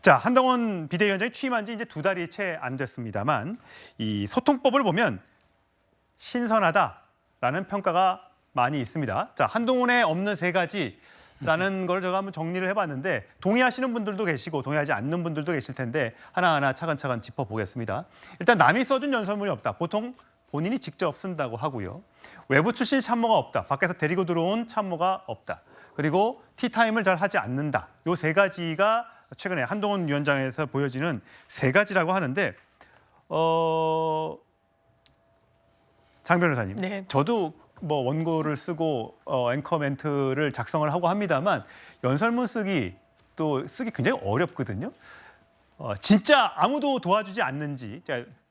자, 한동훈 비대위원장이 취임한 지 이제 2달이 채 안 됐습니다만 이 소통법을 보면 신선하다라는 평가가 많이 있습니다. 자, 한동훈에 없는 3가지라는 걸 제가 한번 정리를 해봤는데 동의하시는 분들도 계시고 동의하지 않는 분들도 계실 텐데 하나하나 차근차근 짚어보겠습니다. 일단 남이 써준 연설문이 없다. 보통 본인이 직접 쓴다고 하고요. 외부 출신 참모가 없다. 밖에서 데리고 들어온 참모가 없다. 그리고 티타임을 잘 하지 않는다. 요 3가지가 최근에 한동훈 위원장에서 보여지는 3가지라고 하는데 장 변호사님, 네. 저도 뭐 원고를 쓰고 앵커 멘트를 작성을 하고 합니다만 연설문 쓰기 굉장히 어렵거든요. 진짜 아무도 도와주지 않는지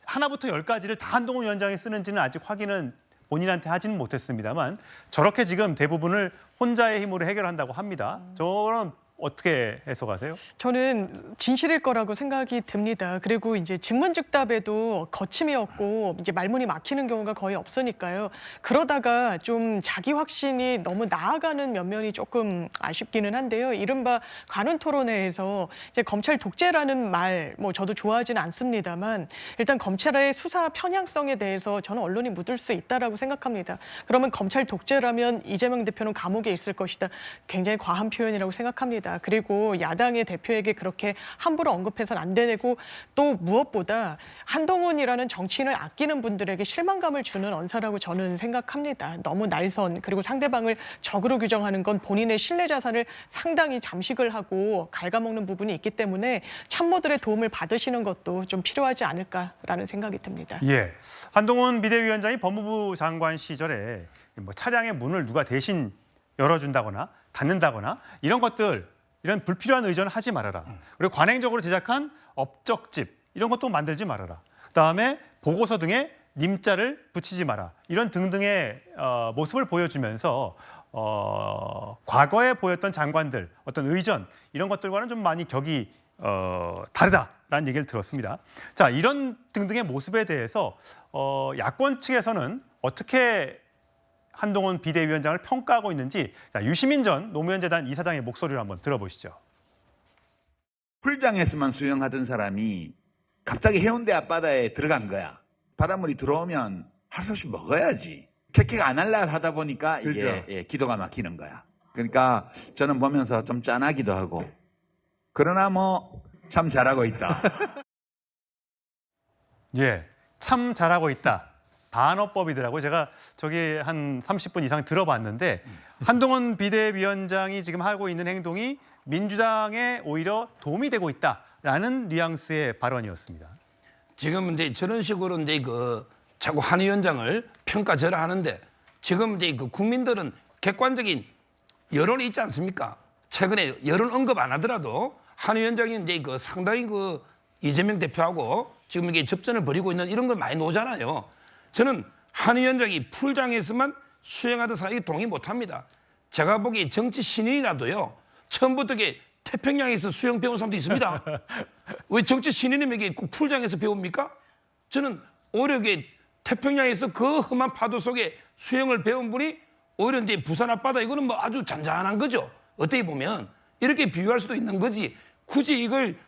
하나부터 10가지를 다 한동훈 위원장이 쓰는지는 아직 확인은 본인한테 하지는 못했습니다만 저렇게 지금 대부분을 혼자의 힘으로 해결한다고 합니다. 저는 어떻게 해석하세요? 저는 진실일 거라고 생각이 듭니다. 그리고 이제 증문즉답에도 거침이 없고 이제 말문이 막히는 경우가 거의 없으니까요. 그러다가 좀 자기 확신이 너무 나아가는 면면이 조금 아쉽기는 한데요. 이른바 관훈 토론회에서 이제 검찰 독재라는 말, 뭐 저도 좋아하지는 않습니다만 일단 검찰의 수사 편향성에 대해서 저는 언론이 묻을 수 있다라고 생각합니다. 그러면 검찰 독재라면 이재명 대표는 감옥에 있을 것이다. 굉장히 과한 표현이라고 생각합니다. 그리고 야당의 대표에게 그렇게 함부로 언급해서는 안 되고 또 무엇보다 한동훈이라는 정치인을 아끼는 분들에게 실망감을 주는 언사라고 저는 생각합니다. 너무 날선 그리고 상대방을 적으로 규정하는 건 본인의 신뢰 자산을 상당히 잠식을 하고 갉아먹는 부분이 있기 때문에 참모들의 도움을 받으시는 것도 좀 필요하지 않을까라는 생각이 듭니다. 예, 한동훈 비대위원장이 법무부 장관 시절에 뭐 차량의 문을 누가 대신 열어준다거나 닫는다거나 이런 불필요한 의존을 하지 말아라. 그리고 관행적으로 제작한 업적집 이런 것도 만들지 말아라. 그다음에 보고서 등에 님자를 붙이지 마라. 이런 등등의 모습을 보여주면서 과거에 보였던 장관들 어떤 의전 이런 것들과는 좀 많이 격이 다르다라는 얘기를 들었습니다. 자, 이런 등등의 모습에 대해서 야권 측에서는 어떻게 한동훈 비대위원장을 평가하고 있는지 유시민 전 노무현 재단 이사장의 목소리를 한번 들어보시죠. 풀장에서만 수영하던 사람이 갑자기 해운대 앞바다에 들어간 거야. 바닷물이 들어오면 할 수 없이 먹어야지. 캐캐가 안 할라 하다 보니까 이게 기도가 막히는 거야. 그러니까 저는 보면서 좀 짠하기도 하고 그러나 뭐 참 잘하고 있다. 예, 참 잘하고 있다. 반어법이더라고요. 제가 저기 한 30분 이상 들어봤는데 한동훈 비대위원장이 지금 하고 있는 행동이 민주당에 오히려 도움이 되고 있다라는 뉘앙스의 발언이었습니다. 지금 이제 저런 식으로 이제 자꾸 한 위원장을 평가절하하는데 지금 이제 국민들은 객관적인 여론이 있지 않습니까? 최근에 여론 언급 안 하더라도 한 위원장이 이제 상당히 이재명 대표하고 지금 이게 접전을 벌이고 있는 이런 걸 많이 나오잖아요. 저는 한 위원장이 풀장에서만 수행하던 사실에 동의 못합니다. 제가 보기에 정치 신인이라도요. 처음부터 태평양에서 수영 배운 사람도 있습니다. 왜 정치 신인이면 이게 꼭 풀장에서 배웁니까? 저는 오히려 태평양에서 그 험한 파도 속에 수영을 배운 분이 오히려 이제 부산 앞바다 이거는 뭐 아주 잔잔한 거죠. 어떻게 보면 이렇게 비유할 수도 있는 거지. 굳이 이걸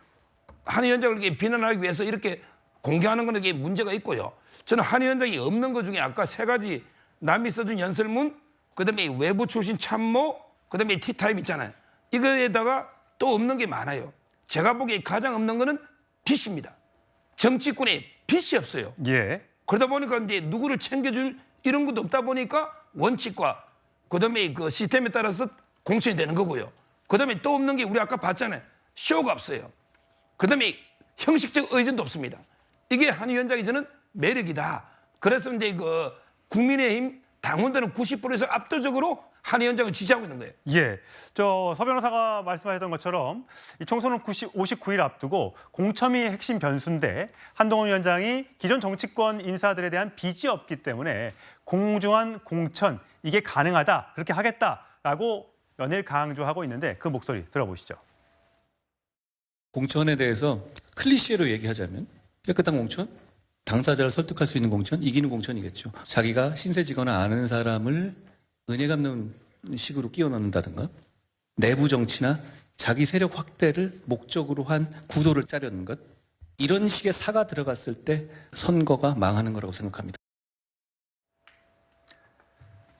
한 위원장을 비난하기 위해서 이렇게 공개하는 건 이게 문제가 있고요. 저는 한 위원장이 없는 것 중에 아까 3가지 남이 써준 연설문, 그다음에 외부 출신 참모, 그다음에 티타임 있잖아요. 이거에다가 또 없는 게 많아요. 제가 보기에 가장 없는 거는 빚입니다. 정치권에 빚이 없어요. 예. 그러다 보니까 이제 누구를 챙겨줄 이런 것도 없다 보니까 원칙과 그다음에 시스템에 따라서 공천이 되는 거고요. 그다음에 또 없는 게 우리 아까 봤잖아요. 쇼가 없어요. 그다음에 형식적 의존도 없습니다. 이게 한 위원장이 저는 매력이다. 그래서 이제 국민의힘 당원들은 90%에서 압도적으로 한 위원장을 지지하고 있는 거예요. 예, 서 변호사가 말씀하셨던 것처럼 이 총선은 59일 앞두고 공천이 핵심 변수인데 한동훈 위원장이 기존 정치권 인사들에 대한 빚이 없기 때문에 공정한 공천 이게 가능하다 그렇게 하겠다라고 연일 강조하고 있는데 그 목소리 들어보시죠. 공천에 대해서 클리셰로 얘기하자면 깨끗한 공천, 당사자를 설득할 수 있는 공천, 이기는 공천이겠죠. 자기가 신세지거나 아는 사람을 은혜 갚는 식으로 끼워 넣는다든가 내부 정치나 자기 세력 확대를 목적으로 한 구도를 짜려는 것, 이런 식의 사가 들어갔을 때 선거가 망하는 거라고 생각합니다.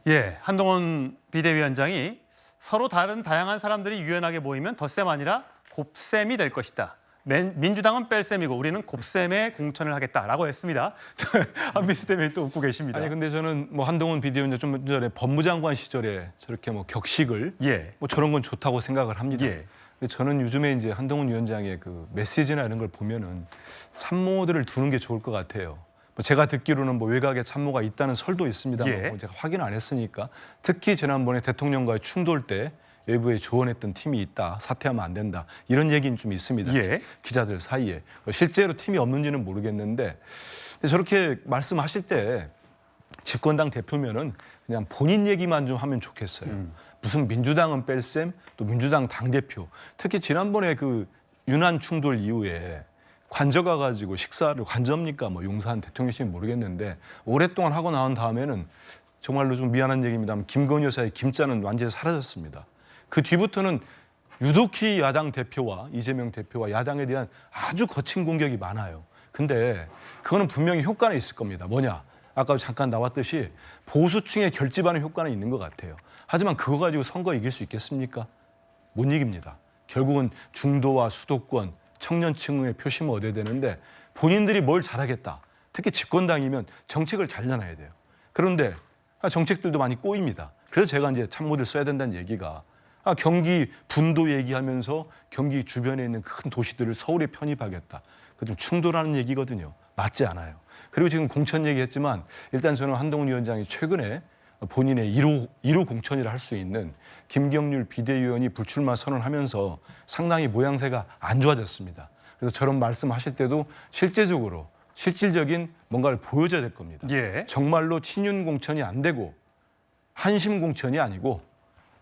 예, 한동훈 비대위원장이 서로 다른 다양한 사람들이 유연하게 모이면 덧셈 아니라 곱셈이 될 것이다. 민주당은 뺄셈이고 우리는 곱셈의 공천을 하겠다라고 했습니다. 한미스 때문에 또 웃고 계십니다. 아니 근데 저는 뭐 한동훈 비대위원장 좀 전에 법무장관 시절에 저렇게 뭐 격식을 예. 뭐 저런 건 좋다고 생각을 합니다. 예. 근데 저는 요즘에 이제 한동훈 위원장의 그 메시지나 이런 걸 보면은 참모들을 두는 게 좋을 것 같아요. 뭐 제가 듣기로는 뭐 외곽에 참모가 있다는 설도 있습니다만 예. 뭐 제가 확인 안 했으니까 특히 지난번에 대통령과의 충돌 때 외부에 조언했던 팀이 있다. 사퇴하면 안 된다. 이런 얘기는 좀 있습니다. 예. 기자들 사이에. 실제로 팀이 없는지는 모르겠는데 저렇게 말씀하실 때 집권당 대표면은 그냥 본인 얘기만 좀 하면 좋겠어요. 무슨 민주당은 뺄셈, 또 민주당 당대표. 특히 지난번에 그 유난 충돌 이후에 관저 가가지고 식사를 관저입니까? 뭐 용산 대통령실은 모르겠는데 오랫동안 하고 나온 다음에는 정말로 좀 미안한 얘기입니다만 김건희 여사의 김자는 완전히 사라졌습니다. 그 뒤부터는 유독히 야당 대표와 이재명 대표와 야당에 대한 아주 거친 공격이 많아요. 근데 그거는 분명히 효과는 있을 겁니다. 뭐냐? 아까 잠깐 나왔듯이 보수층의 결집하는 효과는 있는 것 같아요. 하지만 그거 가지고 선거 이길 수 있겠습니까? 못 이깁니다. 결국은 중도와 수도권, 청년층의 표심을 얻어야 되는데 본인들이 뭘 잘하겠다. 특히 집권당이면 정책을 잘 내놔야 돼요. 그런데 정책들도 많이 꼬입니다. 그래서 제가 이제 참모들 써야 된다는 얘기가 경기 분도 얘기하면서 경기 주변에 있는 큰 도시들을 서울에 편입하겠다. 그 좀 충돌하는 얘기거든요. 맞지 않아요. 그리고 지금 공천 얘기했지만 일단 저는 한동훈 위원장이 최근에 본인의 1호 공천이라 할 수 있는 김경률 비대위원이 불출마 선언하면서 상당히 모양새가 안 좋아졌습니다. 그래서 저런 말씀하실 때도 실제적으로 실질적인 뭔가를 보여줘야 될 겁니다. 예. 정말로 친윤 공천이 안 되고 한심 공천이 아니고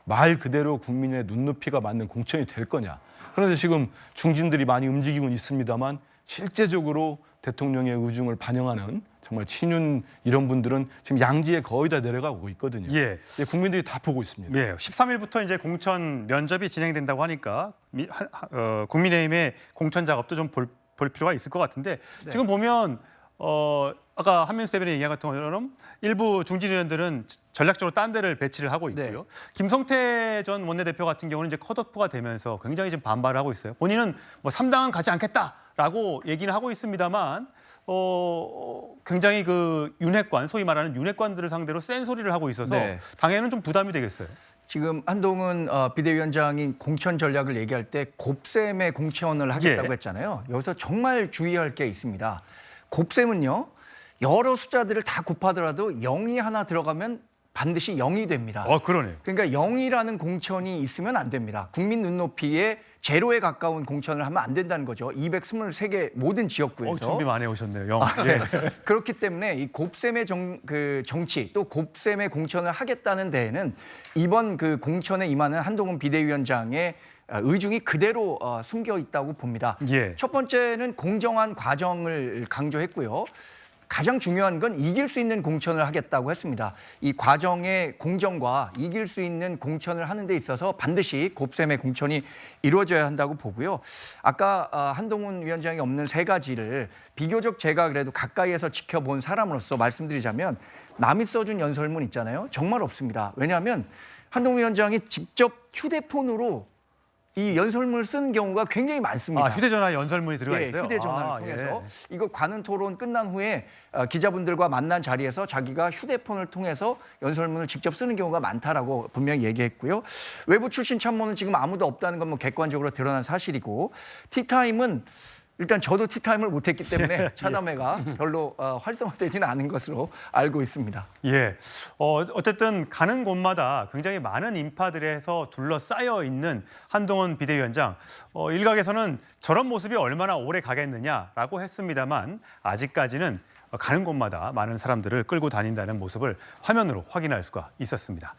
말 그대로 국민의 눈높이가 맞는 공천이 될 거냐. 그런데 지금 중진들이 많이 움직이고는 있습니다만 실제적으로 대통령의 의중을 반영하는 정말 친윤 이런 분들은 지금 양지에 거의 다 내려가고 있거든요. 예. 국민들이 다 보고 있습니다. 예, 13일부터 이제 공천 면접이 진행된다고 하니까 국민의힘의 공천 작업도 좀 볼 필요가 있을 것 같은데 지금 보면 아까 한민수 대변인 얘기한 것처럼 일부 중진 의원들은 전략적으로 딴 데를 배치를 하고 있고요. 김성태 전 원내대표 같은 경우는 이제 컷오프가 되면서 굉장히 지금 반발을 하고 있어요. 본인은 뭐 3당은 가지 않겠다라고 얘기는 하고 있습니다만 굉장히 그 윤핵관, 소위 말하는 윤핵관들을 상대로 센 소리를 하고 있어서 네. 당에는 좀 부담이 되겠어요. 지금 한동훈 비대위원장이 공천 전략을 얘기할 때 곱셈의 공천을 하겠다고 예. 했잖아요. 여기서 정말 주의할 게 있습니다. 곱셈은요. 여러 숫자들을 다 곱하더라도 0이 하나 들어가면 반드시 0이 됩니다. 그러네요. 그러니까 0이라는 공천이 있으면 안 됩니다. 국민 눈높이에 제로에 가까운 공천을 하면 안 된다는 거죠. 223개 모든 지역구에서. 준비 많이 해오셨네요. 네. 그렇기 때문에 이 곱셈의 정치 또 곱셈의 공천을 하겠다는 데에는 이번 그 공천에 임하는 한동훈 비대위원장의 의중이 그대로 숨겨 있다고 봅니다. 예. 첫 번째는 공정한 과정을 강조했고요. 가장 중요한 건 이길 수 있는 공천을 하겠다고 했습니다. 이 과정의 공정과 이길 수 있는 공천을 하는 데 있어서 반드시 곱셈의 공천이 이루어져야 한다고 보고요. 아까 한동훈 위원장이 없는 세 가지를 비교적 제가 그래도 가까이에서 지켜본 사람으로서 말씀드리자면 남이 써준 연설문 있잖아요. 정말 없습니다. 왜냐하면 한동훈 위원장이 직접 휴대폰으로 이 연설문을 쓴 경우가 굉장히 많습니다. 휴대전화 연설문이 들어가 있어요? 휴대전화를 통해서 이거 관훈 토론 끝난 후에 기자분들과 만난 자리에서 자기가 휴대폰을 통해서 연설문을 직접 쓰는 경우가 많다라고 분명히 얘기했고요. 외부 출신 참모는 지금 아무도 없다는 건 뭐 객관적으로 드러난 사실이고 티타임은 일단 저도 티타임을 못했기 때문에 차담회가 별로 활성화되지는 않은 것으로 알고 있습니다. 예. 어쨌든 가는 곳마다 굉장히 많은 인파들에서 둘러싸여 있는 한동훈 비대위원장. 일각에서는 저런 모습이 얼마나 오래 가겠느냐라고 했습니다만 아직까지는 가는 곳마다 많은 사람들을 끌고 다닌다는 모습을 화면으로 확인할 수가 있었습니다.